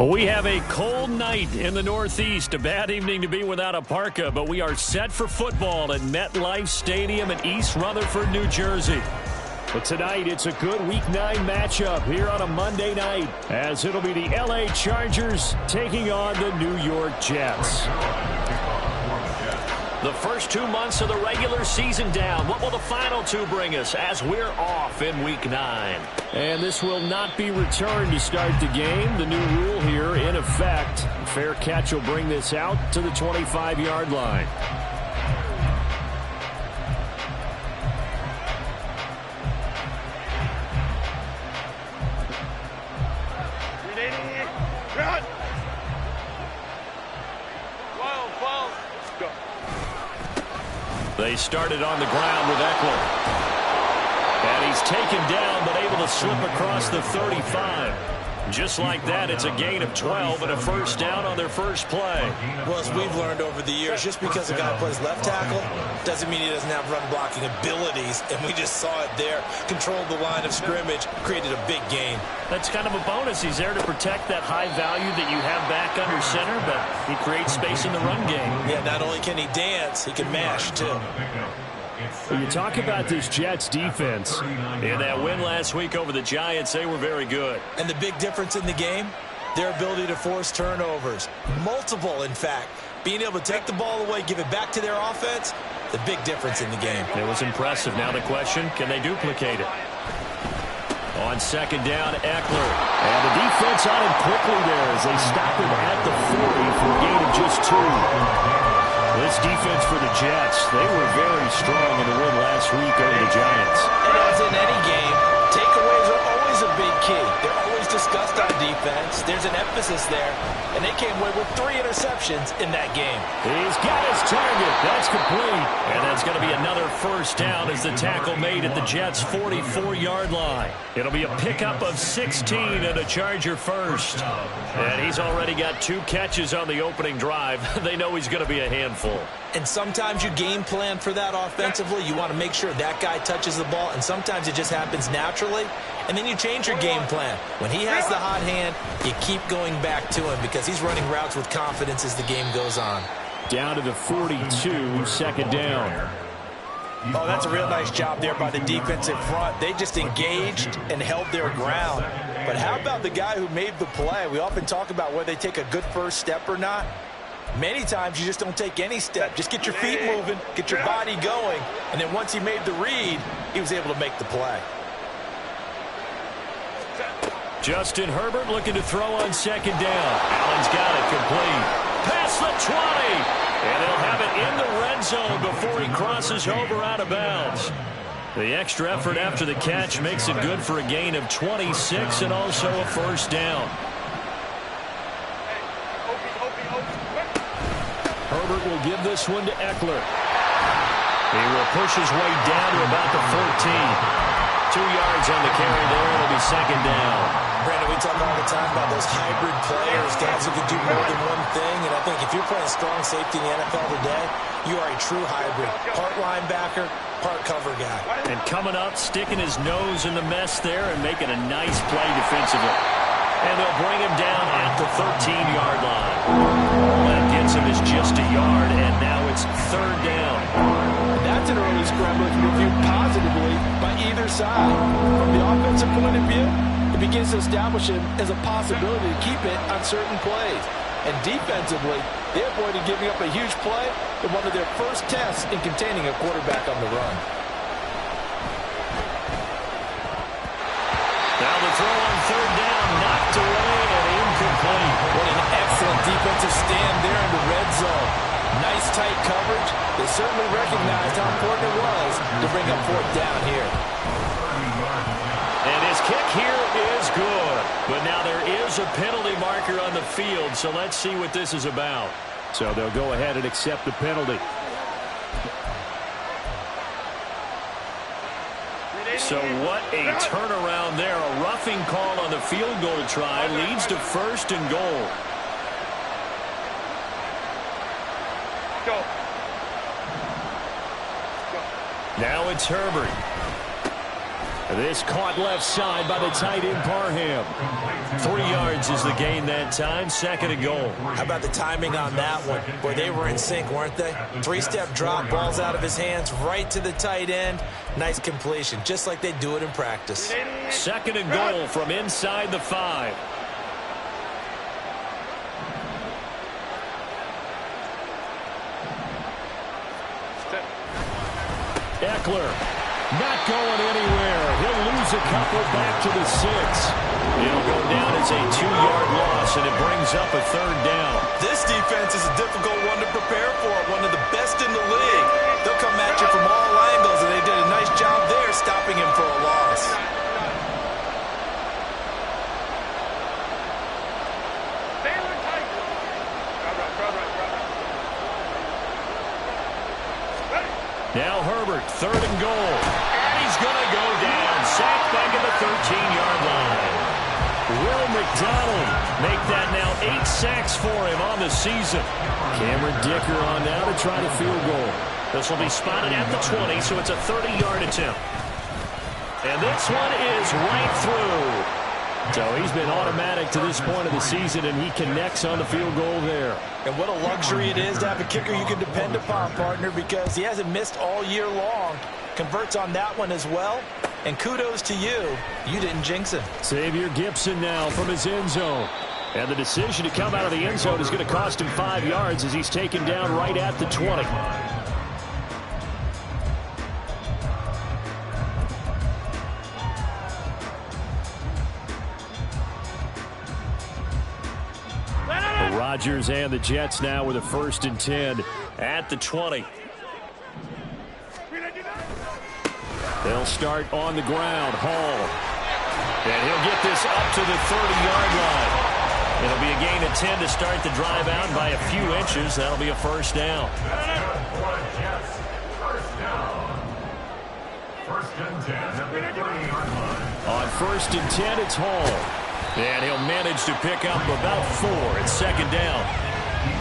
Well, we have a cold night in the Northeast. A bad evening to be without a parka, but we are set for football at MetLife Stadium in East Rutherford, New Jersey. But tonight, it's a good Week 9 matchup here on a Monday night, as it'll be the L.A. Chargers taking on the New York Jets. The first 2 months of the regular season down. What will the final two bring us as we're off in Week 9? And this will not be returned to start the game. The new rule here in effect. Fair catch will bring this out to the 25-yard line. They started on the ground with Eckler. And he's taken down, but able to slip across the 35. Just like that, it's a gain of 12 and a first down on their first play. Well, as we've learned over the years, just because a guy plays left tackle doesn't mean he doesn't have run-blocking abilities, and we just saw it there. Controlled the line of scrimmage, created a big gain. That's kind of a bonus. He's there to protect that high value that you have back under center, but he creates space in the run game. Yeah, not only can he dance, he can mash, too. When you talk about this Jets defense, in that win last week over the Giants, they were very good. And the big difference in the game, their ability to force turnovers. Multiple, in fact. Being able to take the ball away, give it back to their offense, the big difference in the game. It was impressive. Now the question, can they duplicate it? On second down, Eckler. And the defense on him quickly there as they stop him at the 40 for a gain of just 2. This defense for the Jets, they were very strong in the win last week over the Giants. And as in any game, takeaways are always a big key. They're always discussed on defense. There's an emphasis there, and they came away with 3 interceptions in that game. He's got his target. That's complete. And that's going to be another first down as the tackle made at the Jets' 44-yard line. It'll be a pickup of 16 and a Charger first. And he's already got 2 catches on the opening drive. They know he's going to be a handful. And sometimes you game plan for that offensively. You want to make sure that guy touches the ball, and sometimes it just happens naturally. And then you change your game plan. When he has the hot hand, you keep going back to him because he's running routes with confidence as the game goes on. Down to the 42, second down. Oh, that's a real nice job there by the defensive front. They just engaged and held their ground. But how about the guy who made the play? We often talk about whether they take a good first step or not. Many times you just don't take any step. Just get your feet moving, get your body going, and then once he made the read, he was able to make the play. Justin Herbert looking to throw on second down. Allen's got it complete. Past the 20. And he'll have it in the red zone before he crosses over out of bounds. The extra effort after the catch makes it good for a gain of 26 and also a first down. Herbert will give this one to Eckler. He will push his way down to about the 14. 2 yards on the carry there. It'll be second down. Brandon, we talk all the time about those hybrid players, guys who can do more than one thing. And I think if you're playing strong safety in the NFL today, you are a true hybrid. Part linebacker, part cover guy. And coming up, sticking his nose in the mess there and making a nice play defensively. And they'll bring him down at the 13-yard line. All that gets him is just a yard, and now it's third down. That's an early scramble that's been viewed positively by either side. From the offensive point of view, it begins to establish him as a possibility to keep it on certain plays. And defensively, they avoided giving up a huge play in one of their first tests in containing a quarterback on the run. Now the throw on third down, knocked away and incomplete. What an excellent defensive stand there in the red zone. Nice tight coverage. They certainly recognized how important it was to bring up fourth down here. And his kick here is good. But now there is a penalty marker on the field, so let's see what this is about. So they'll go ahead and accept the penalty. So what a turnaround there. A roughing call on the field goal try leads to first and goal. Now it's Herbert. This caught left side by the tight end Parham. 3 yards is the gain that time, 2nd and goal. How about the timing on that one? Boy, they were in sync, weren't they? 3-step drop, balls out of his hands, right to the tight end. Nice completion, just like they do it in practice. 2nd and goal from inside the 5. Eckler. Not going anywhere. He'll lose a couple back to the 6. It'll go down as a 2-yard loss, and it brings up a 3rd down. This defense is a difficult one to prepare for, one of the best in the league. They'll come at you from all angles, and they did a nice job there stopping him for a loss. Now Herbert, 3rd and goal. And he's going to go down. Sacked back at the 13-yard line. Will McDonald make that now 8 sacks for him on the season. Cameron Dicker on now to try the field goal. This will be spotted at the 20, so it's a 30-yard attempt. And this one is right through. So he's been automatic to this point of the season, and he connects on the field goal there. And what a luxury it is to have a kicker you can depend upon, partner, because he hasn't missed all year long. Converts on that one as well. And kudos to you. You didn't jinx him. Xavier Gipson now from his end zone. And the decision to come out of the end zone is going to cost him 5 yards as he's taken down right at the 20. Rodgers and the Jets now with a 1st and 10 at the 20. They'll start on the ground. Hall. And he'll get this up to the 30-yard line. It'll be a gain of 10 to start the drive out by a few inches. That'll be a 1st down. On 1st and 10, it's Hall. And he'll manage to pick up about 4. It's 2nd down.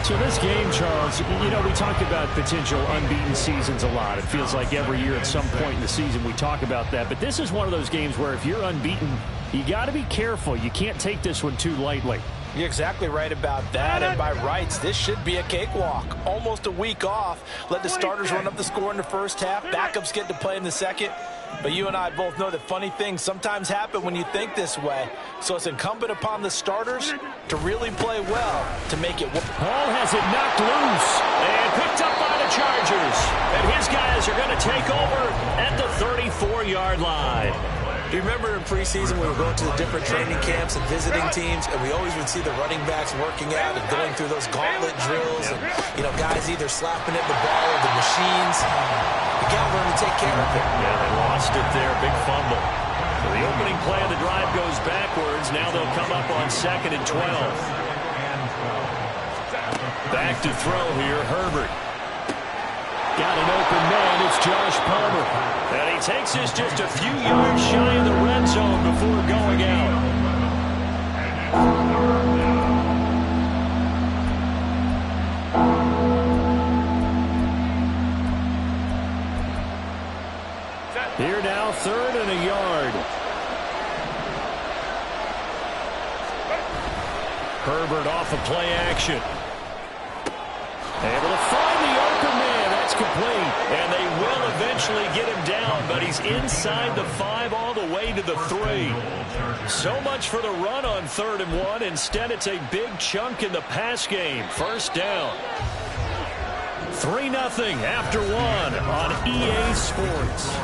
So this game, Charles, you know, we talk about potential unbeaten seasons a lot. It feels like every year at some point in the season we talk about that. But this is one of those games where if you're unbeaten, you got to be careful. You can't take this one too lightly. You're exactly right about that, and by rights, this should be a cakewalk. Almost a week off. Let the starters run up the score in the first half. Backups get to play in the second. But you and I both know that funny things sometimes happen when you think this way. So it's incumbent upon the starters to really play well to make it work. Hall has it knocked loose and picked up by the Chargers. And his guys are going to take over at the 34-yard line. Do you remember in preseason we were going to the different training camps and visiting teams, and we always would see the running backs working out and going through those gauntlet drills, and, you know, guys either slapping at the ball or the machines. You got to learn to take care of it. Yeah, they lost it there. Big fumble. So the opening play of the drive goes backwards. Now they'll come up on 2nd and 12. Back to throw here, Herbert. Got an open man. It's Josh Palmer. And he takes this just a few yards shy of the red zone before going out. Here now, 3rd and a yard. Herbert off of play action. Able to find the open man. That's complete. And they will eventually get him down, but he's inside the 5 all the way to the 3. So much for the run on 3rd and 1. Instead, it's a big chunk in the pass game. 1st down. 3-0 after 1 on EA Sports.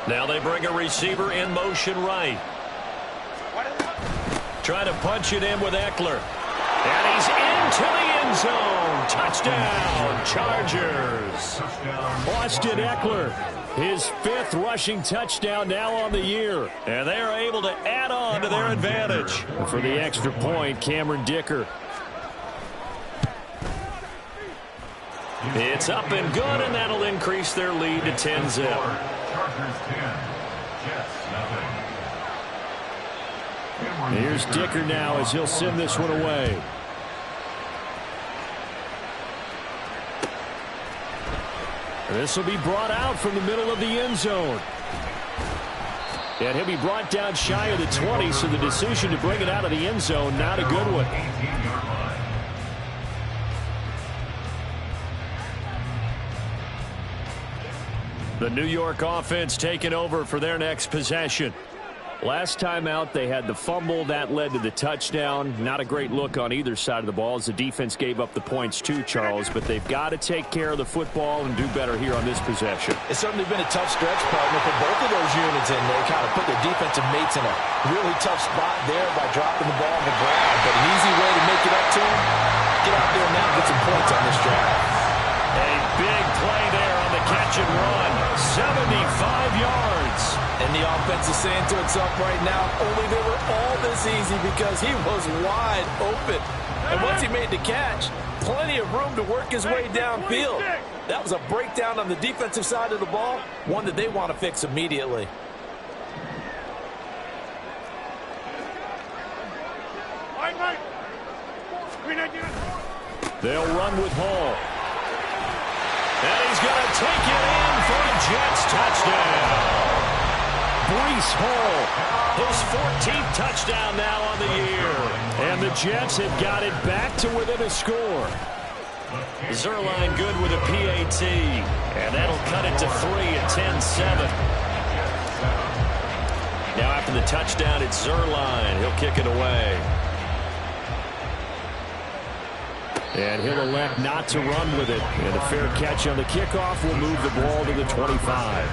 Now they bring a receiver in motion right. Trying to punch it in with Eckler. And he's into the end zone. Touchdown, Chargers. Austin Eckler, his 5th rushing touchdown now on the year. And they are able to add on to their advantage. And for the extra point, Cameron Dicker. It's up and good, and that'll increase their lead to 10-0. Here's Dicker now as he'll send this one away. This will be brought out from the middle of the end zone. And he'll be brought down shy of the 20, so the decision to bring it out of the end zone, not a good one. The New York offense taking over for their next possession. Last time out, they had the fumble. That led to the touchdown. Not a great look on either side of the ball as the defense gave up the points too, Charles. But they've got to take care of the football and do better here on this possession. It's certainly been a tough stretch, partner, for both of those units, and they kind of put their defensive mates in a really tough spot there by dropping the ball on the ground. But an easy way to make it up to them, get out there now and get some points on this drive. A big play there on the catch and run. 75 yards. And the offense is saying to itself right now, only they were all this easy because he was wide open. And once he made the catch, plenty of room to work his way downfield. That was a breakdown on the defensive side of the ball, one that they want to fix immediately. They'll run with Hall. And he's going to take it in for a Jets touchdown. Breece Hall, his 14th touchdown now on the year. And the Jets have got it back to within a score. Zuerlein good with a PAT. And that'll cut it to 3 at 10-7. Now after the touchdown, it's Zuerlein. He'll kick it away. And he'll elect not to run with it. And a fair catch on the kickoff will move the ball to the 25.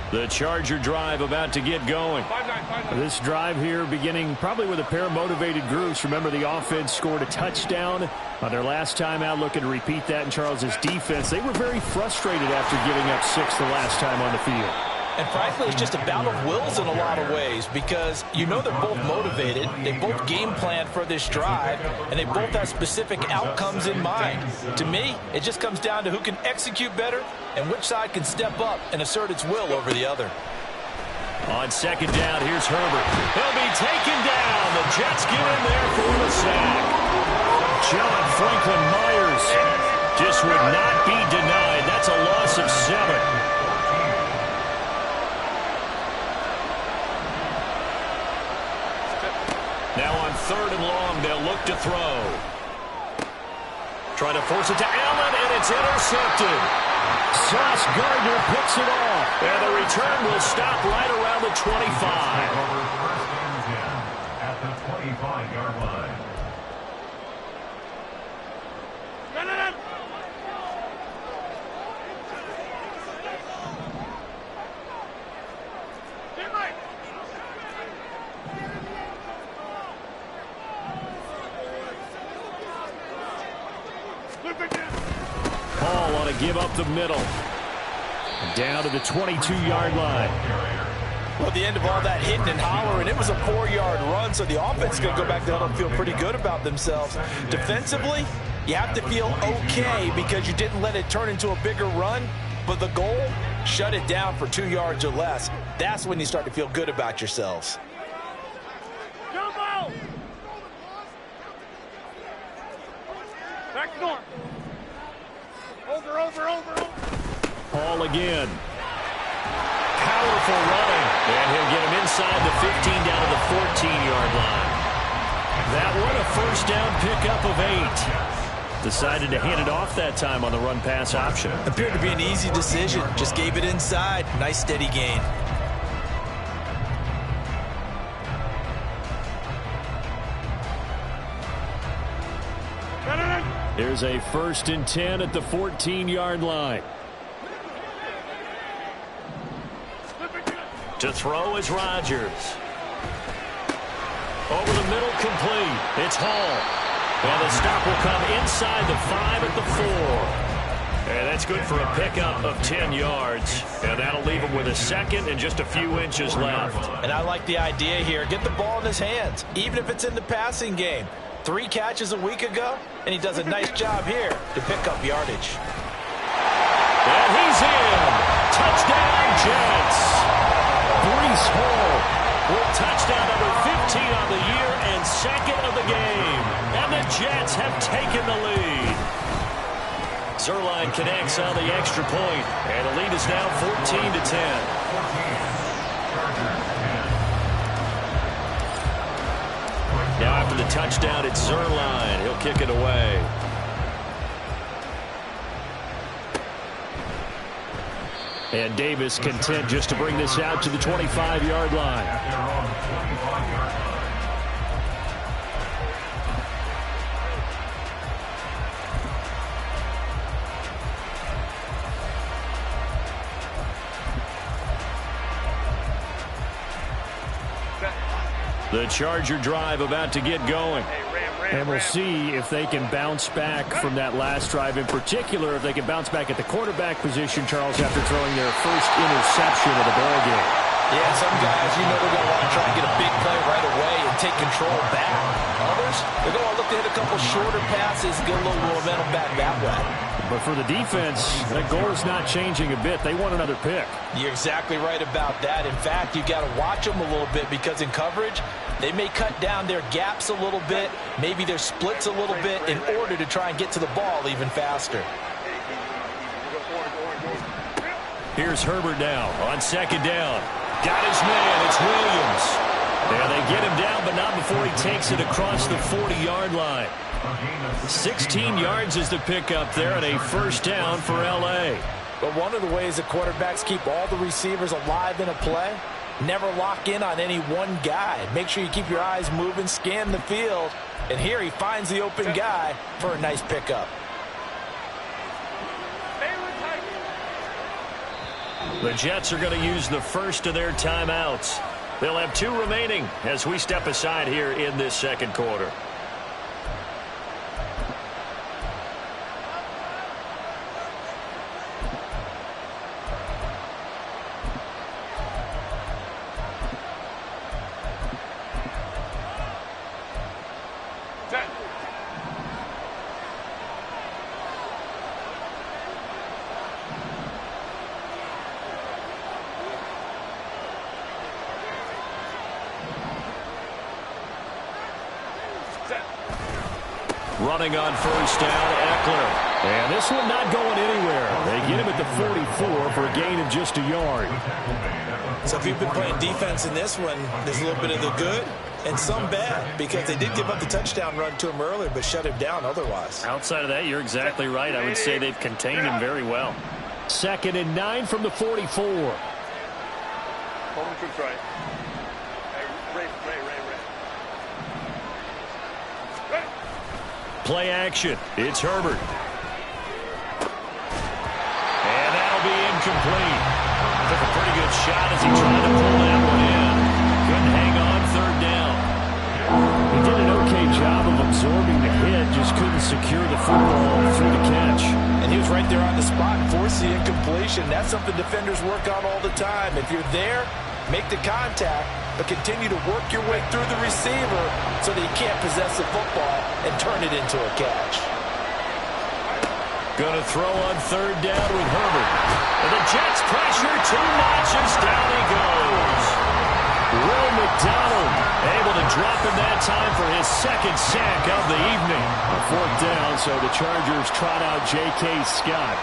The Charger drive about to get going. This drive here beginning probably with a pair of motivated groups. Remember, the offense scored a touchdown on their last time out, looking to repeat that in Charles's defense. They were very frustrated after giving up 6 the last time on the field. And frankly, it's just a battle of wills in a lot of ways because you know they're both motivated. They both game plan for this drive, and they both have specific outcomes in mind. To me, it just comes down to who can execute better and which side can step up and assert its will over the other. On second down, here's Herbert. He'll be taken down. The Jets get in there for the sack. John Franklin Myers just would not be denied. That's a loss of 7. Now on 3rd and long, they'll look to throw. Trying to force it to Allen, and it's intercepted. Sauce Gardner picks it off. And the return will stop right around the 25. At the 25-yard line. Hall ought to give up the middle. Down to the 22-yard line. Well, at the end of all that hitting and hollering, it was a 4-yard run, so the offense is going to go back there and feel pretty good about themselves. Defensively, you have to feel okay because you didn't let it turn into a bigger run, but the goal, shut it down for 2 yards or less. That's when you start to feel good about yourselves. Back north. Over. Hall again. Powerful running. And he'll get him inside the 15 down to the 14-yard line. That one a first down pickup of 8. Decided to hand it off that time on the run-pass option. Appeared to be an easy decision. Just gave it inside. Nice steady gain. There's a 1st and 10 at the 14-yard line. To throw is Rodgers. Over the middle, complete. It's Hall. And the stop will come inside the 5 at the 4. And that's good for a pickup of 10 yards. And that'll leave him with a 2nd and just a few inches left. And I like the idea here. Get the ball in his hands, even if it's in the passing game. 3 catches a week ago, and he does a nice job here to pick up yardage. And he's in. Touchdown, Jets. Breece Hall with touchdown number 15 on the year and second of the game. And the Jets have taken the lead. Zuerlein connects on the extra point, and the lead is now 14-10. Now after the touchdown, it's Zuerlein. He'll kick it away. And Davis content just to bring this out to the 25-yard line. The Charger drive about to get going. And we'll see if they can bounce back from that last drive. In particular, if they can bounce back at the quarterback position, Charles, after throwing their first interception of the ballgame. Yeah, some guys, they're going to want to try and get a big play right away and take control back. Others, they're going to look to hit a couple shorter passes, get a little momentum back that way. But for the defense, that goal is not changing a bit. They want another pick. You're exactly right about that. In fact, you've got to watch them a little bit because in coverage, they may cut down their gaps a little bit, maybe their splits a little bit in order to try and get to the ball even faster. Here's Herbert now on second down. Got his man. It's Williams. And they get him down, but not before he takes it across the 40-yard line. 16 yards is the pickup there and a first down for L.A. But one of the ways that quarterbacks keep all the receivers alive in a play, never lock in on any one guy. Make sure you keep your eyes moving, scan the field. And here he finds the open guy for a nice pickup. The Jets are going to use the first of their timeouts. They'll have 2 remaining as we step aside here in this second quarter. Running on first down, Eckler. And this one not going anywhere. They get him at the 44 for a gain of just a yard. So if you've been playing defense in this one, there's a little bit of the good and some bad because they did give up the touchdown run to him earlier but shut him down otherwise. Outside of that, you're exactly right. I would say they've contained him very well. 2nd and 9 from the 44. Hold him to try. Ray. Play action. It's Herbert. And that'll be incomplete. Took a pretty good shot as he tried to pull that one in. Couldn't hang on 3rd down. He did an okay job of absorbing the hit, just couldn't secure the football through the catch. And he was right there on the spot and forced the incompletion. That's something defenders work on all the time. If you're there, make the contact, but continue to work your way through the receiver so that he can't possess the football and turn it into a catch. Going to throw on 3rd down with Herbert. And the Jets pressure 2 notches. Down he goes. Will McDonald able to drop him that time for his 2nd sack of the evening. A 4th down, so the Chargers trot out J.K. Scott.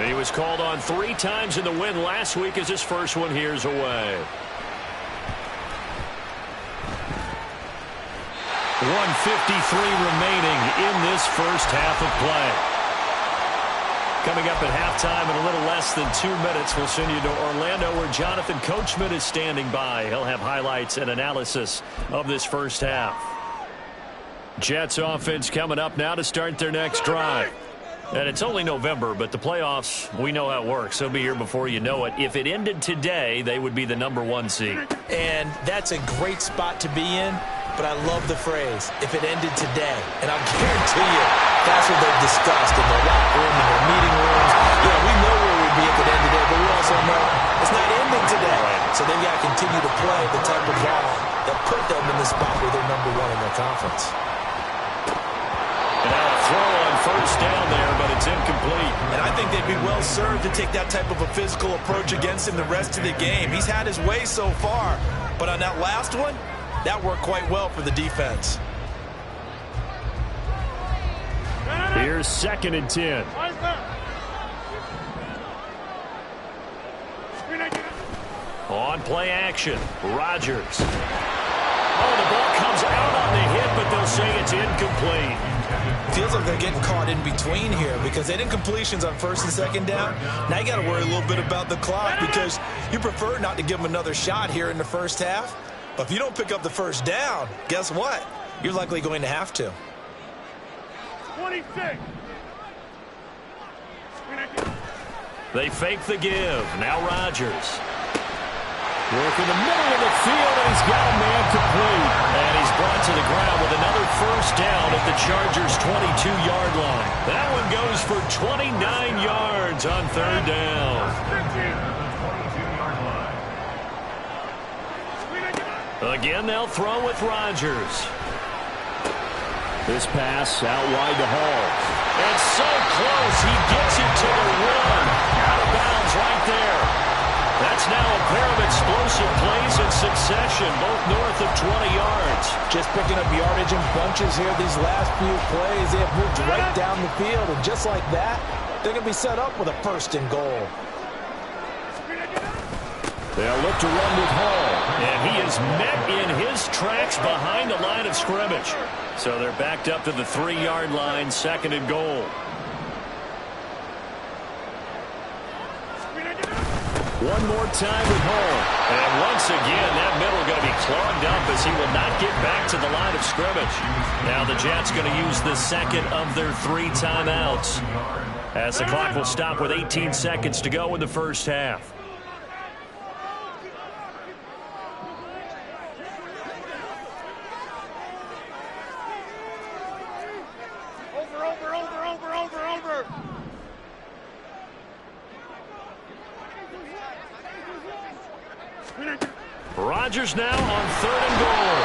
He was called on 3 times in the win last week as his first one here's away. 1:53 remaining in this first half of play. Coming up at halftime in a little less than 2 minutes, we'll send you to Orlando where Jonathan Coachman is standing by. He'll have highlights and analysis of this first half. Jets offense coming up now to start their next drive. And it's only November, but the playoffs, we know how it works. They'll be here before you know it. If it ended today, they would be the #1 seed. And that's a great spot to be in, but I love the phrase, if it ended today. And I'll guarantee you, that's what they've discussed in their locker room, in their meeting rooms. You know, we know where we'd be at the end of the day, but we also know it's not ending today. So they've got to continue to play the type of ball that put them in the spot where they're #1 in their conference. And now a throw on first down there, but it's incomplete. And I think they'd be well served to take that type of a physical approach against him the rest of the game. He's had his way so far, but on that last one, that worked quite well for the defense. Here's 2nd and 10. On play action, Rodgers. Oh, the ball comes out on the hit, but they'll say it's incomplete. Feels like they're getting caught in between here because they didn't completions on 1st and 2nd down. Now you got to worry a little bit about the clock because you prefer not to give them another shot here in the first half. But if you don't pick up the first down, guess what? You're likely going to have to. 26. They fake the give. Now Rodgers. Working the middle of the field, and he's got a man complete. And he's brought to the ground with another first down at the Chargers' 22-yard line. That one goes for 29 yards on 3rd down. Again, they'll throw with Rodgers. This pass out wide to Hall. And so close, he gets it to the 1. Out of bounds right there. That's now a pair of explosive plays in succession, both north of 20 yards. Just picking up yardage in bunches here these last few plays. They have moved right down the field, and just like that, they're going to be set up with a 1st and goal. They'll look to run with Hall, and he is met in his tracks behind the line of scrimmage. So they're backed up to the 3-yard line, 2nd and goal. One more time with Hall. And once again, that middle going to be clogged up as he will not get back to the line of scrimmage. Now the Jets going to use the 2nd of their 3 timeouts as the clock will stop with 18 seconds to go in the first half. Over. Rodgers now on 3rd and goal.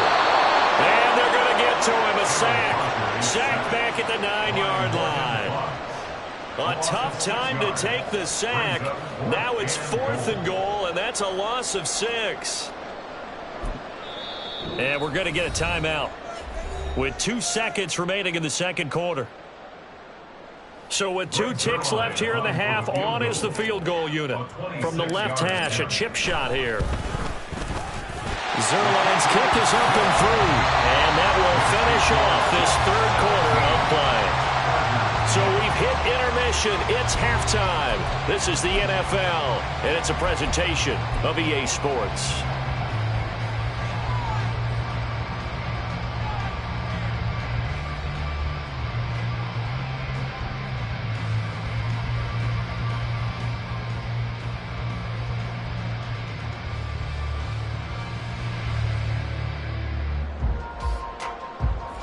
And they're going to get to him. A sack. Sack back at the 9-yard line. A tough time to take the sack. Now it's 4th and goal, and that's a loss of 6. And we're going to get a timeout with 2 seconds remaining in the 2nd quarter. So with 2 ticks left here in the half, on is the field goal unit. From the left hash, a chip shot here. Zuerlein's kick is up and through. And that will finish off this 3rd quarter of play. So we've hit intermission. It's halftime. This is the NFL, and it's a presentation of EA Sports.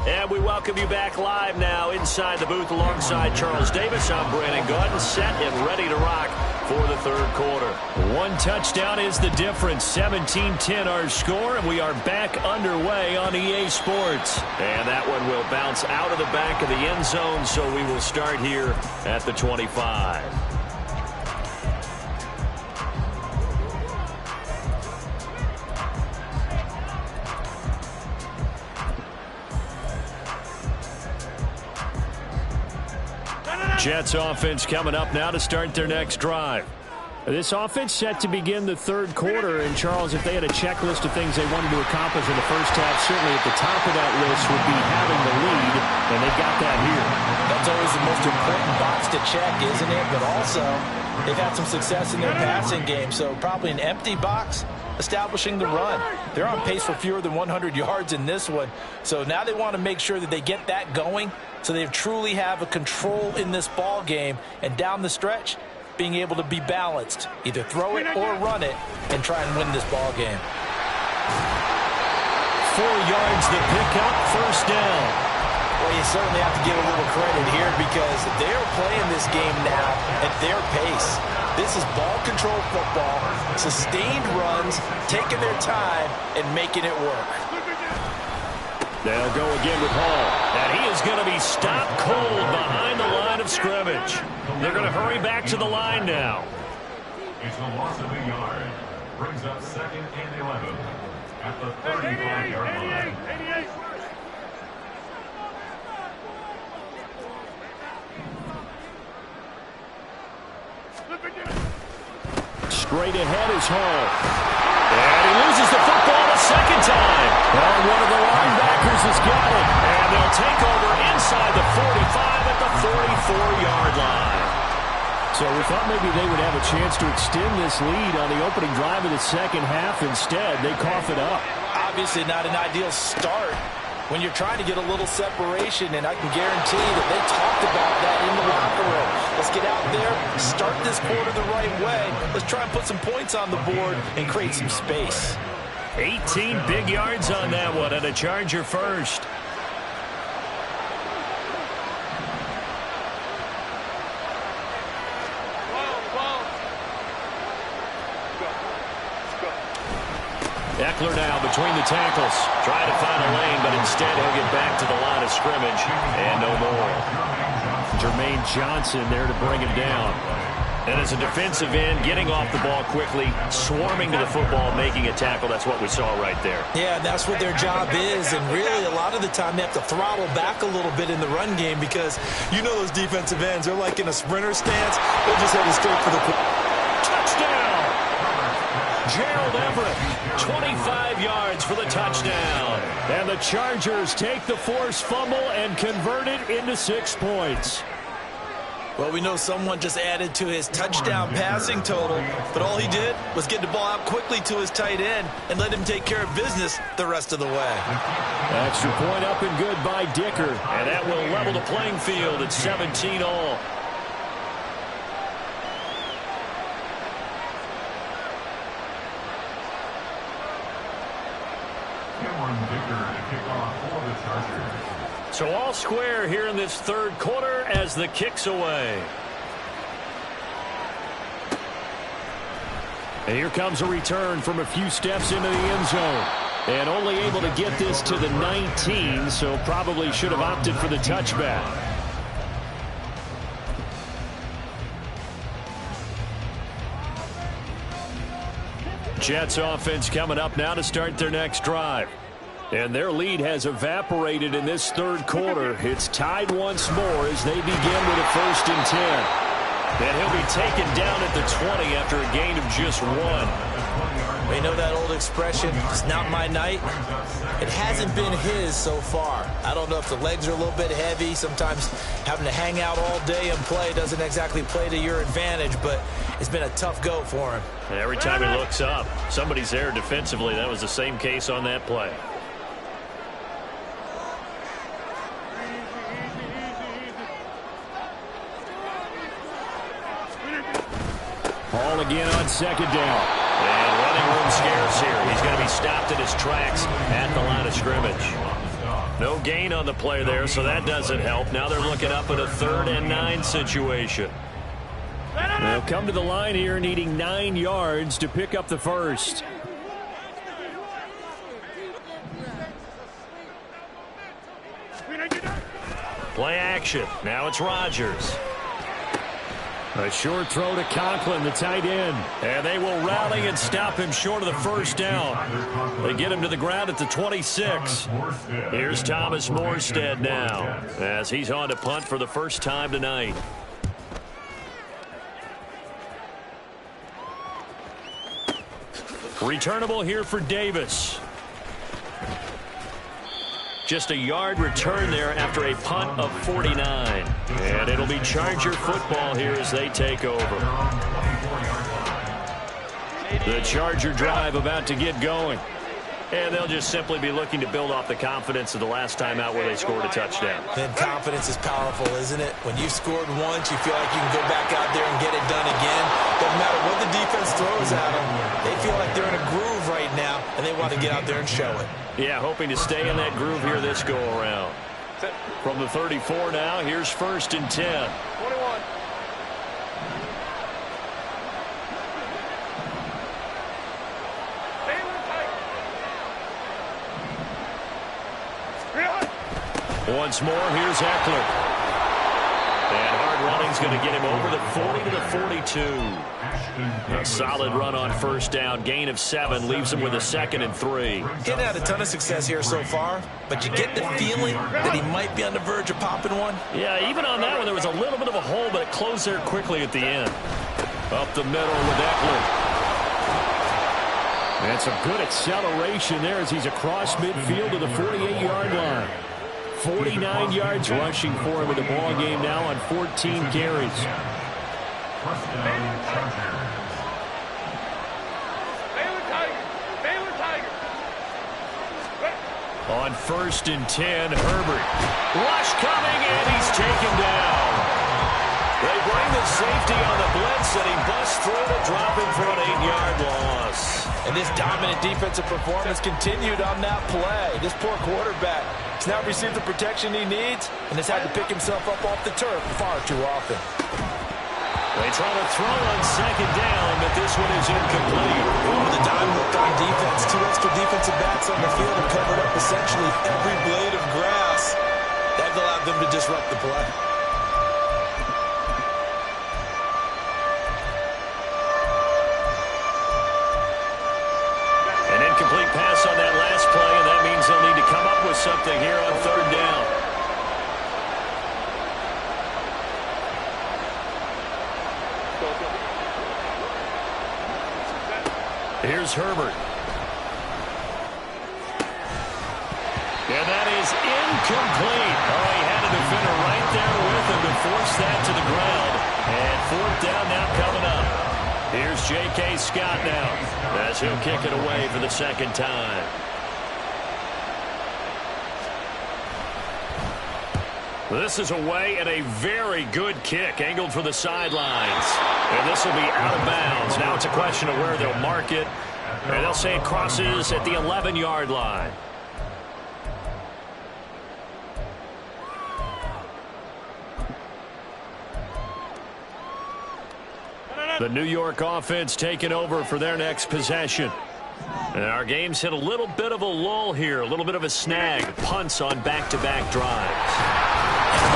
And we welcome you back live now inside the booth alongside Charles Davis. I'm Brandon Gaudin, set and ready to rock for the 3rd quarter. 1 touchdown is the difference. 17-10 our score, and we are back underway on EA Sports. And that one will bounce out of the back of the end zone, so we will start here at the 25. Jets offense coming up now to start their next drive. This offense set to begin the 3rd quarter. And, Charles, if they had a checklist of things they wanted to accomplish in the first half, certainly at the top of that list would be having the lead, and they've got that here. That's always the most important box to check, isn't it? But also, they've had some success in their passing game, so probably an empty box establishing the run. They're on pace for fewer than 100 yards in this one, so now they want to make sure that they get that going so they truly have a control in this ball game, and down the stretch, being able to be balanced, either throw it or run it, and try and win this ball game. 4 yards the pickup, first down. Well, you certainly have to give a little credit here because they're playing this game now at their pace. This is ball control football, sustained runs, taking their time, and making it work. They'll go again with Hall. And he is going to be stopped cold behind the line of scrimmage. They're going to hurry back to the line now. It's a loss of a yard. Brings up 2nd and 11 at the 35-yard line. Straight ahead is Hall. And he loses the football a second time. And one of the linebackers has got it. And they'll take over inside the 45 at the 44-yard line. So we thought maybe they would have a chance to extend this lead on the opening drive of the second half. Instead, they cough it up. Obviously not an ideal start when you're trying to get a little separation, and I can guarantee that they talked about that in the locker room. Let's get out there, start this quarter the right way. Let's try and put some points on the board and create some space. 18 big yards on that one, and a Charger first. Eckler now between the tackles. Trying to find a lane, but instead he'll get back to the line of scrimmage. And no more. Jermaine Johnson there to bring him down. And as a defensive end, getting off the ball quickly, swarming to the football, making a tackle. That's what we saw right there. Yeah, that's what their job is. And really, a lot of the time, they have to throttle back a little bit in the run game because you know those defensive ends, they're like in a sprinter stance. They're just headed straight for the touchdown. Gerald Everett, 25 yards for the touchdown. And the Chargers take the forced fumble and convert it into 6 points. Well, we know someone just added to his touchdown passing total, but all he did was get the ball out quickly to his tight end and let him take care of business the rest of the way. Extra point up and good by Dicker. And that will level the playing field at 17 all. So all square here in this third quarter as the kick's away. And here comes a return from a few steps into the end zone. And only able to get this to the 19, so probably should have opted for the touchback. Jets offense coming up now to start their next drive. And their lead has evaporated in this third quarter. It's tied once more as they begin with a 1st and 10. And he'll be taken down at the 20 after a gain of just 1. You know that old expression, it's not my night? It hasn't been his so far. I don't know if the legs are a little bit heavy. Sometimes having to hang out all day and play doesn't exactly play to your advantage, but it's been a tough go for him. And every time he looks up, somebody's there defensively. That was the same case on that play. Hall again on 2nd down. And running room scarce here. He's going to be stopped in his tracks at the line of scrimmage. No gain on the play there, so that doesn't help. Now they're looking up at a 3rd and 9 situation. They'll come to the line here needing 9 yards to pick up the first. Play action. Now it's Rodgers. A short throw to Conklin, the tight end. And they will rally and stop him short of the 1st down. They get him to the ground at the 26. Here's Thomas Morstead now as he's on to punt for the first time tonight. Returnable here for Davis. Just a yard return there after a punt of 49. And it'll be Charger football here as they take over. The Charger drive about to get going. And they'll just simply be looking to build off the confidence of the last time out where they scored a touchdown. And confidence is powerful, isn't it? When you've scored once, you feel like you can go back out there and get it done again. Doesn't matter what the defense throws at them. They feel like they're in a groove right now, and they want to get out there and show it. Yeah, hoping to stay in that groove here this go-around. From the 34 now, here's 1st and 10. 21. Once more, here's Eckler. And hard running's going to get him over the 40 to the 42. A solid run on 1st down. Gain of 7 leaves him with a 2nd and 3. He hasn't had a ton of success here so far, but you get the feeling that he might be on the verge of popping one. Yeah, even on that one, there was a little bit of a hole, but it closed there quickly at the end. Up the middle with Eckler. And some good acceleration there as he's across midfield to the 48-yard line. 49 yards rushing for him in the ball game now on 14 carries. On 1st and 10, Herbert. Rush coming, and he's taken down. They bring the safety on the blitz, and he busts through to drop him for an 8-yard loss. And this dominant defensive performance continued on that play. This poor quarterback has now received the protection he needs and has had to pick himself up off the turf far too often. They try to throw on 2nd down, but this one is incomplete. With a dime hook on defense, 2 extra defensive backs on the field have covered up essentially every blade of grass. That allowed them to disrupt the play. Complete pass on that last play, and that means they'll need to come up with something here on 3rd down. Here's Herbert. And that is incomplete. Oh, he had a defender right there with him to force that to the ground. And 4th down now coming up. Here's J.K. Scott now as he'll kick it away for the 2nd time. This is away and a very good kick angled for the sidelines. And this will be out of bounds. Now it's a question of where they'll mark it. And they'll say it crosses at the 11-yard line. The New York offense taking over for their next possession. And our game's hit a little bit of a lull here, a little bit of a snag. Punts on back-to-back drives.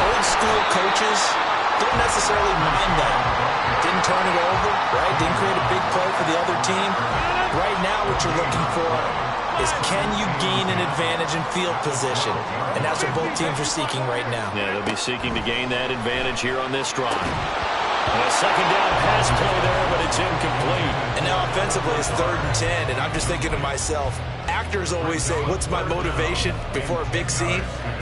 Old school coaches don't necessarily mind that. Didn't turn it over, right? Didn't create a big play for the other team. Right now what you're looking for is can you gain an advantage in field position? And that's what both teams are seeking right now. Yeah, they'll be seeking to gain that advantage here on this drive. And a 2nd down pass play there, but it's incomplete. And now offensively it's 3rd and 10, and I'm just thinking to myself, actors always say, what's my motivation before a big scene?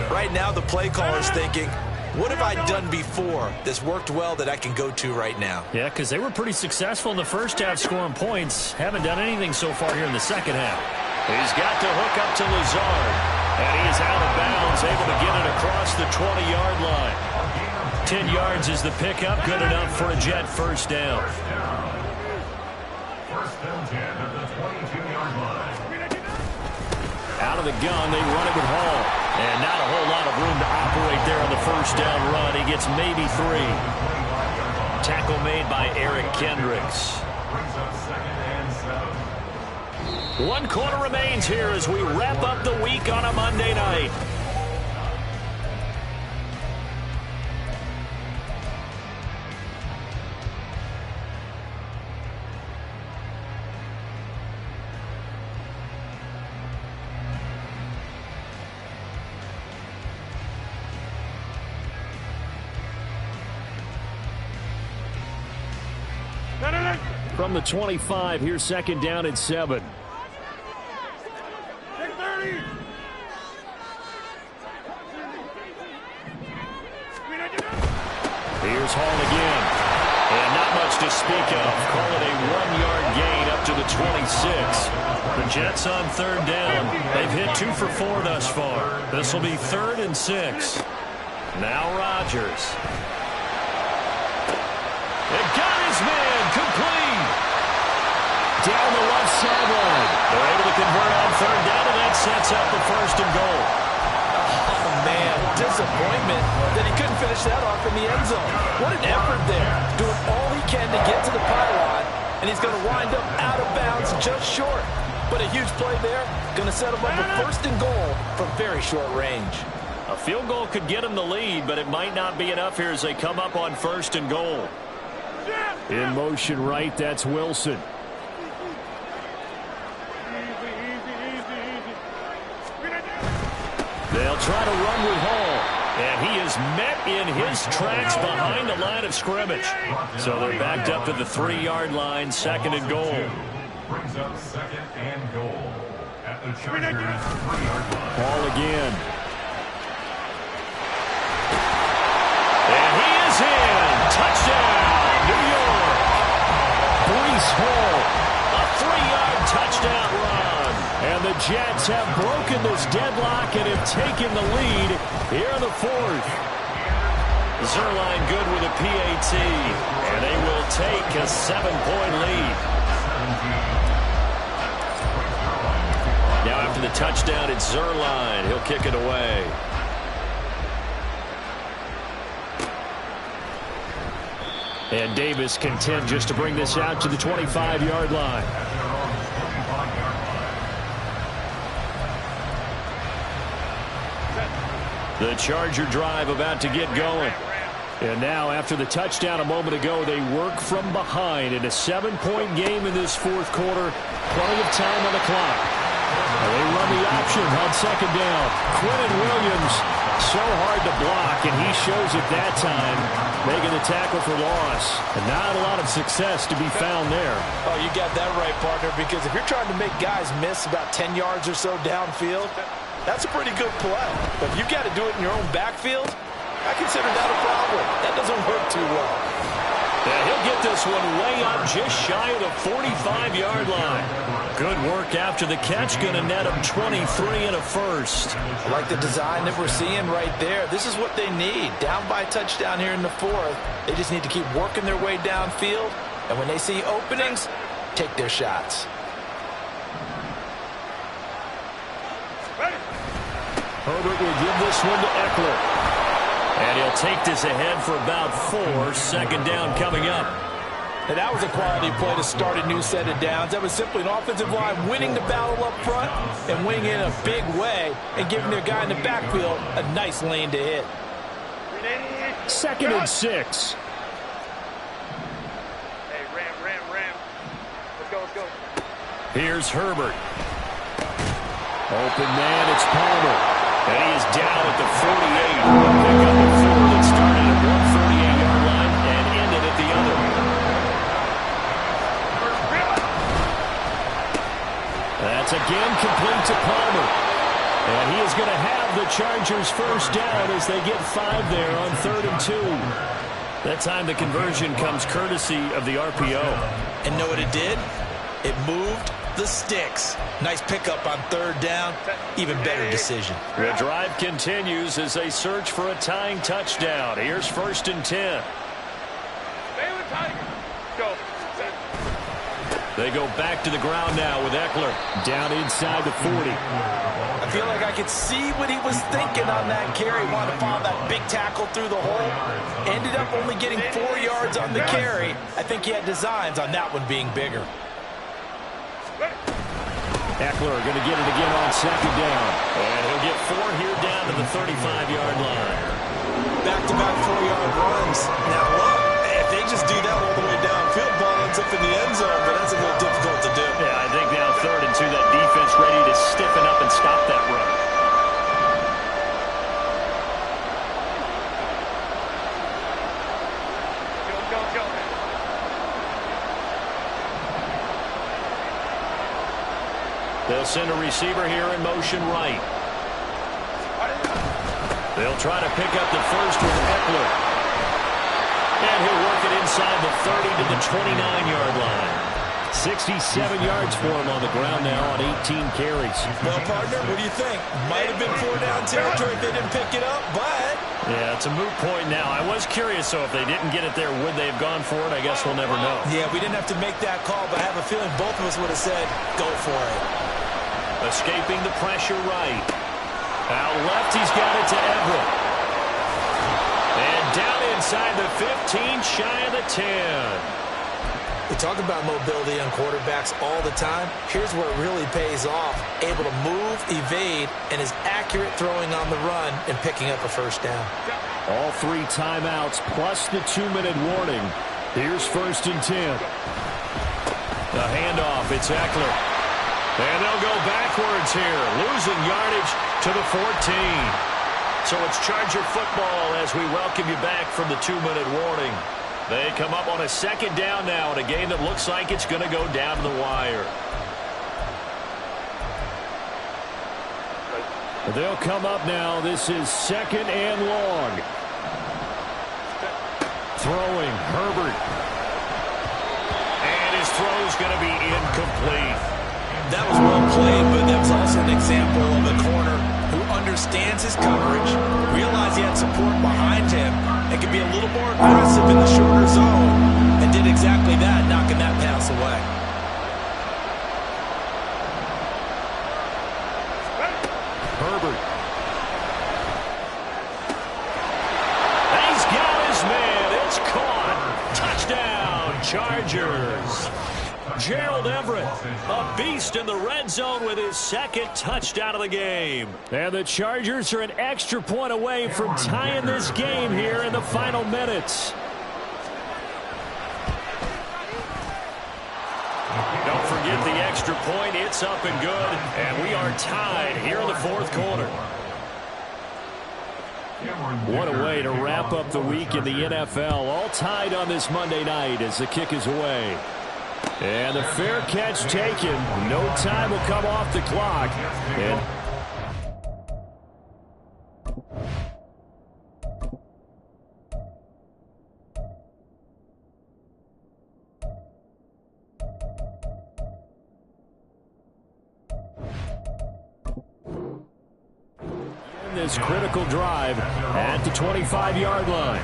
Right now the play caller's thinking, what have I done before that's worked well that I can go to right now? Yeah, because they were pretty successful in the first half scoring points. Haven't done anything so far here in the second half. He's got to hook up to Lazard. And he is out of bounds, able to get it across the 20-yard line. 10 yards is the pickup, good enough for a Jet first down. First and 10 at the 22-yard line. Out of the gun, they run it with Hall. And not a whole lot of room to operate there on the first down run. He gets maybe 3. Tackle made by Eric Kendricks. Brings up 2nd and 7. 1 quarter remains here as we wrap up the week on a Monday night. From the 25, here's 2nd down and 7. Here's Hall again. And not much to speak of. Call it a 1-yard gain up to the 26. The Jets on 3rd down. They've hit 2 for 4 thus far. This will be 3rd and 6. Now Rodgers. It got his man complete. Down the left sideline. They're able to convert on 3rd down, and that sets up the 1st and goal. man, disappointment that he couldn't finish that off in the end zone. What an effort there, doing all he can to get to the pylon, and he's going to wind up out of bounds just short. But a huge play there, going to set him up with first and goal from very short range. A field goal could get him the lead, but it might not be enough here as they come up on first and goal. In motion right, that's Wilson. They'll try to run with Hall, and he is met in his tracks behind the line of scrimmage. So they're backed up to the 3-yard line, second and goal. Brings up second and goal at the Chargers 3-yard line. Hall again. And he is in. Touchdown, New York. Breece Hall, a 3-yard touchdown run. And the Jets have broken this deadlock and have taken the lead here in the fourth. Zuerlein good with a PAT, and they will take a 7-point lead. Now after the touchdown, it's Zuerlein. He'll kick it away. And Davis content just to bring this out to the 25-yard line. The Charger drive about to get going. And now, after the touchdown a moment ago, they work from behind in a 7-point game in this fourth quarter. Plenty of time on the clock. And they run the option on second down. Quinnen Williams, so hard to block, and he shows it that time, making the tackle for loss. And not a lot of success to be found there. Oh, you got that right, partner, because if you're trying to make guys miss about 10 yards or so downfield, that's a pretty good play. But if you've got to do it in your own backfield, I consider that a problem. That doesn't work too well. And he'll get this one way up just shy of the 45-yard line. Good work after the catch. Going to net him 23 and a first. I like the design that we're seeing right there. This is what they need. Down by a touchdown here in the fourth. They just need to keep working their way downfield. And when they see openings, take their shots. Herbert will give this one to Eckler. And he'll take this ahead for about 4. Second down coming up. And that was a quality play to start a new set of downs. That was simply an offensive line winning the battle up front and winning it in a big way and giving their guy in the backfield a nice lane to hit. Second and 6. Hey, ram. Let's go. Here's Herbert. Open man, it's Palmer. And he is down at the 48. Pick up a 4 that started at one 48-yard line and ended at the other. That's again complete to Palmer. And he is going to have the Chargers first down as they get 5 there on 3rd and 2. That time the conversion comes courtesy of the RPO. And know what it did? It moved the sticks. Nice pickup on 3rd down. Even better decision. The drive continues as they search for a tying touchdown. Here's 1st and 10. Stay with Tiger. Go. They go back to the ground now with Eckler down inside the 40. I feel like I could see what he was thinking on that carry. Wanted to follow that big tackle through the hole. Ended up only getting 4 yards on the carry. I think he had designs on that one being bigger. Eckler going to get it again on second down. And he'll get 4 here down to the 35-yard line. Back-to-back 4-yard runs. Now look, if they just do that all the way downfield, ball ends up in the end zone, but that's a little difficult to do. Yeah, I think now 3rd and 2, that defense ready to stiffen up and stop that run. Go. They'll send a receiver here in motion right. They'll try to pick up the first with Eckler. And he'll work it inside the 30 to the 29-yard line. 67 yards for him on the ground now on 18 carries. Well, partner, what do you think? Might have been 4-down territory if they didn't pick it up, but... Yeah, it's a moot point now. I was curious, so if they didn't get it there, would they have gone for it? I guess we'll never know. Yeah, we didn't have to make that call, but I have a feeling both of us would have said, go for it. Escaping the pressure right. Out left, he's got it to Everett. And down inside the 15, shy of the 10. We talk about mobility on quarterbacks all the time. Here's where it really pays off. Able to move, evade, and is accurate throwing on the run and picking up a first down. All 3 timeouts plus the 2-minute warning. Here's 1st and 10. The handoff, it's Eckler. And they'll go backwards here, losing yardage to the 14. So it's Charger football as we welcome you back from the 2-minute warning. They come up on a 2nd down now in a game that looks like it's going to go down to the wire. They'll come up now. This is 2nd and long. Throwing, Herbert. And his throw's going to be incomplete. That was well played, but that was also an example of a corner who understands his coverage, realized he had support behind him, and could be a little more aggressive in the shorter zone, and did exactly that, knocking that pass away. Herbert. He's got his man. It's caught. Touchdown, Chargers. Gerald Everett, a beast in the red zone with his 2nd touchdown of the game. And the Chargers are an extra point away from tying this game here in the final minutes. Don't forget the extra point. It's up and good. And we are tied here in the 4th quarter. What a way to wrap up the week in the NFL. All tied on this Monday night as the kick is away. And the fair catch taken. No time will come off the clock. And in this critical drive at the 25-yard line.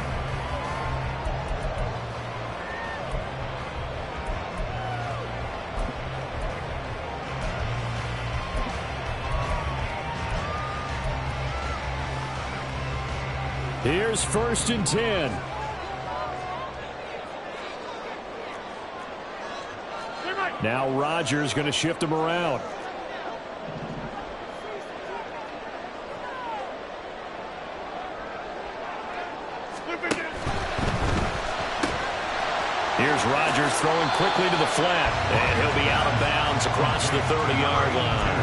Here's 1st and 10. Now Rodgers going to shift him around. Here's Rodgers throwing quickly to the flat. And he'll be out of bounds across the 30-yard line.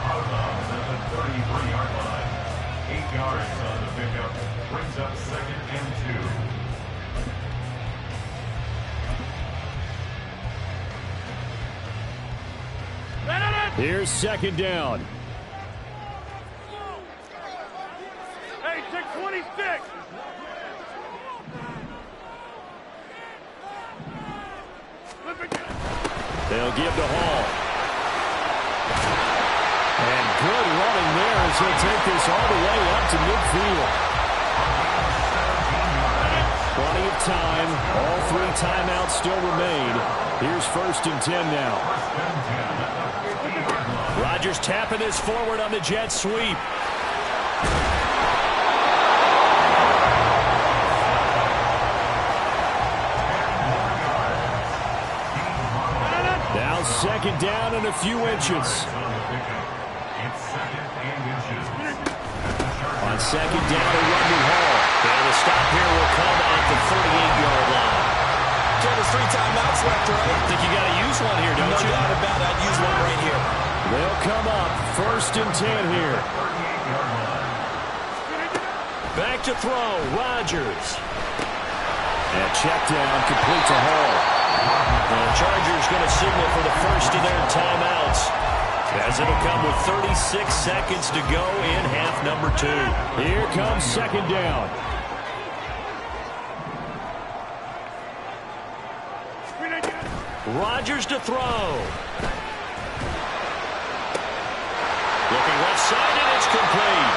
Out of bounds at the 33-yard line. 8 yards on the pickup. Brings up 2nd and 2. Here's 2nd down. Hey, 626. They'll give to Hall. And good running there as he'll take this all the way up to midfield. Plenty of time. All 3 timeouts still remain. Here's 1st and 10 now. Rodgers tapping this forward on the jet sweep. Now 2nd down and a few inches. On 2nd down, a run to Hall. And the stop here will come at the 48-yard line. There's 3 timeouts left, right? I think you got to use one here, don't you? No doubt about it. I'd use one right here. They'll come up 1st and 10 here. Back to throw, Rodgers. And check down, complete to Hall. The Chargers going to signal for the first of their timeouts, as it'll come with 36 seconds to go in half number 2. Here comes 2nd down. Rodgers to throw. Looking left side, and it's complete.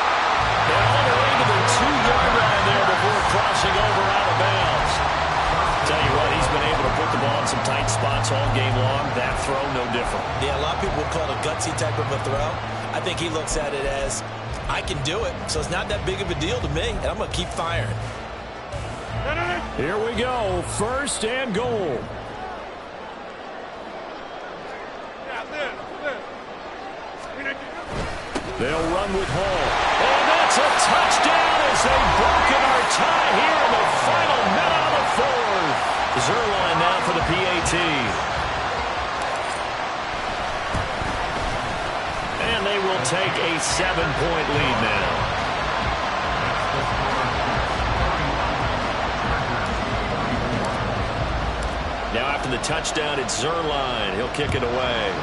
And all the way to the 2-yard line there before crossing over out of bounds. Tell you what, he's been able to put the ball in some tight spots all game long. That throw, no different. Yeah, a lot of people would call it a gutsy type of a throw. I think he looks at it as, I can do it, so it's not that big of a deal to me, and I'm going to keep firing. Here we go, 1st and goal. They'll run with Hall. And that's a touchdown as they've broken our tie here in the final minute of the 4th. Zuerlein now for the PAT. And they will take a 7-point lead now. Now after the touchdown, it's Zuerlein. He'll kick it away.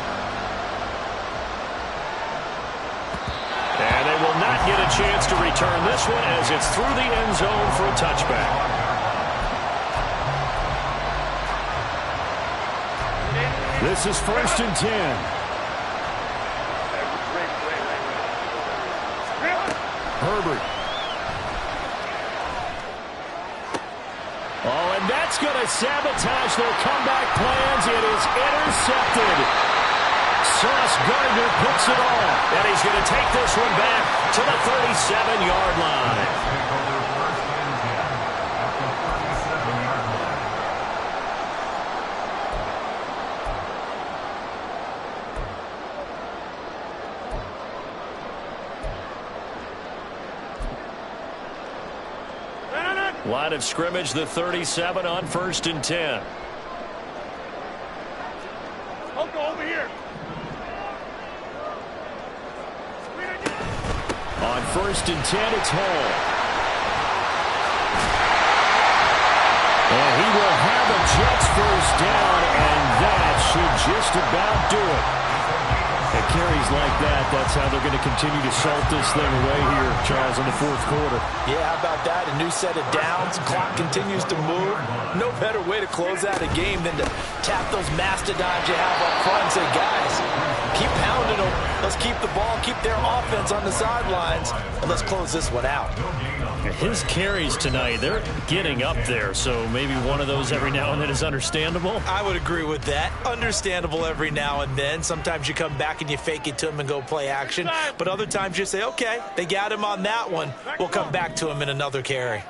And they will not get a chance to return this one as it's through the end zone for a touchback. This is 1st and 10. Herbert. Oh, and that's going to sabotage their comeback plans. It is intercepted. Sauce Gardner picks it off. And he's going to take this one back to the 37-yard line. Line of scrimmage, the 37 on 1st and 10. I'll go over here. On 1st and 10, it's Hall. And he will have a Jets 1st down, and that should just about do it. At carries like that, that's how they're going to continue to salt this thing away here, Charles, in the 4th quarter. Yeah, how about that? A new set of downs. Clock continues to move. No better way to close out a game than to tap those mastodons you have up front and say, guys, keep pounding them. Let's keep the ball, keep their offense on the sidelines, and let's close this one out. His carries tonight, they're getting up there, so maybe one of those every now and then is understandable. I would agree with that. Understandable every now and then. Sometimes you come back and you fake it to him and go play action. But other times you say, okay, they got him on that one. We'll come back to him in another carry.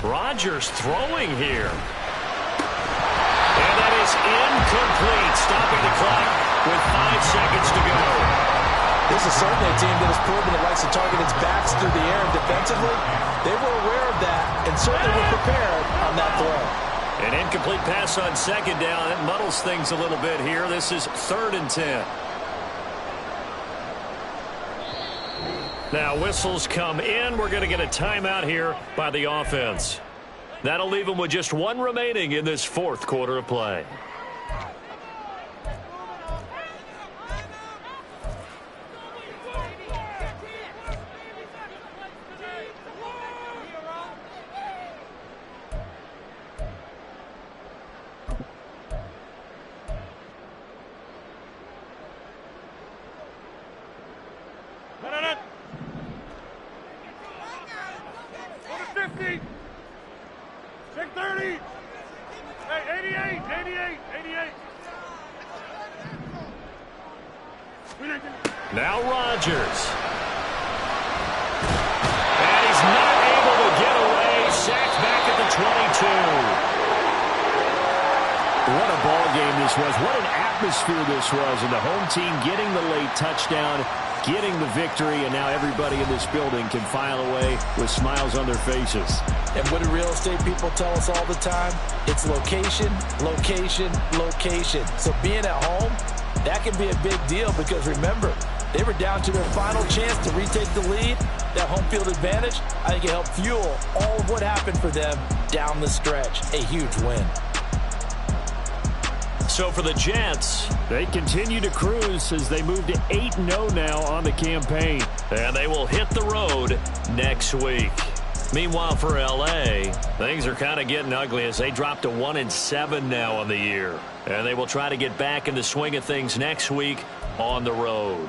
Rodgers throwing here. And that is incomplete. Stopping the clock with 5 seconds to go. This is certainly a team that has proven it likes to target its backs through the air, and defensively, they were aware of that and certainly were prepared on that throw. An incomplete pass on 2nd down. That muddles things a little bit here. This is 3rd and 10. Now whistles come in. We're going to get a timeout here by the offense. That'll leave them with just 1 remaining in this 4th quarter of play. Now Rodgers. And he's not able to get away. Sacked back at the 22. What a ball game this was. What an atmosphere this was. And the home team getting the late touchdown, getting the victory, and now everybody in this building can file away with smiles on their faces. And what do real estate people tell us all the time? It's location, location, location. So being at home, that can be a big deal because remember, they were down to their final chance to retake the lead. That home field advantage, I think it helped fuel all of what happened for them down the stretch. A huge win. So for the Jets, they continue to cruise as they move to 8-0 now on the campaign. And they will hit the road next week. Meanwhile, for L.A., things are kind of getting ugly as they drop to 1-7 now on the year. And they will try to get back in the swing of things next week on the road.